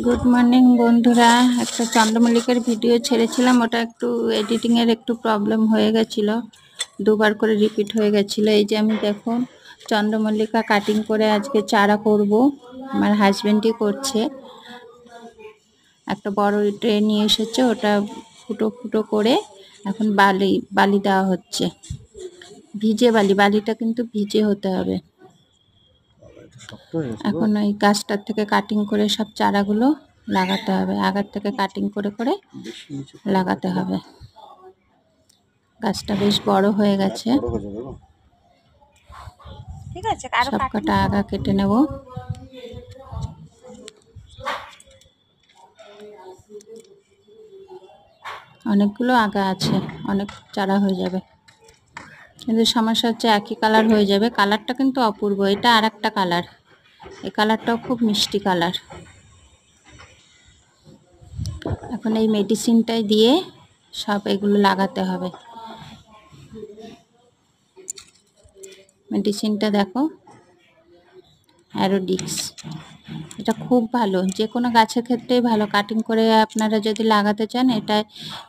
Good morning বন্ধুরা। একটা চন্দ্রমল্লিকার video ছেড়েছিলাম, ওটা একটু এডিটিংয়ের একটু প্রবলেম হয়ে গেছিলো, দুবার করে রিপিট হয়ে গেছিলো। এই যে আমি দেখুন চন্দ্রমল্লিকা কাটিং করে আজকে চারা করব, আমার হাজবেন্ডই করছে। একটা বড় ট্রে নিয়ে এসেছে, ওটা ফুটো ফুটো করে এখন বালি দেওয়া হচ্ছে, ভিজে বালিটা কিন্তু ভিজে হতে হবে। এখন ওই গাছটার থেকে কাটিং করে সব চারাগুলো লাগাতে হবে, আগের থেকে কাটিং করে করে লাগাতে হবে। গাছটা বেশ বড় হয়ে গেছে, ঠিক আছে। সব কটা আগা কেটে নেব। অনেকগুলো আগা আছে, অনেক চারা হয়ে যাবে, কিন্তু সমস্যা হচ্ছে একই কালার হয়ে যাবে। কালারটা কিন্তু অপূর্ব, এটা আর একটা কালার, এই কালারটাও খুব মিষ্টি কালার। এখন এই মেডিসিনটাই দিয়ে সব এগুলো লাগাতে হবে। মেডিসিনটা দেখো, অ্যারোডিক্স, এটা খুব ভালো, যে কোনো গাছের ক্ষেত্রেই ভালো। কাটিং করে আপনারা যদি লাগাতে চান, এটা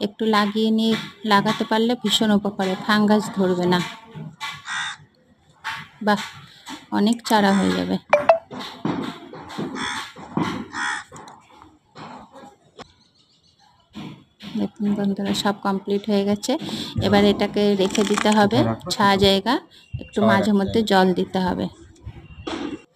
একটু লাগিয়ে নিয়ে লাগাতে পারলে ভীষণ উপকারে, ফাঙ্গাস ধরবে না। বাহ, অনেক চারা হয়ে যাবে। দেখুন বন্ধুরা, সব কমপ্লিট হয়ে গেছে। এবার এটাকে রেখে দিতে হবে ছায়া জায়গা, একটু মাঝে মধ্যে জল দিতে হবে।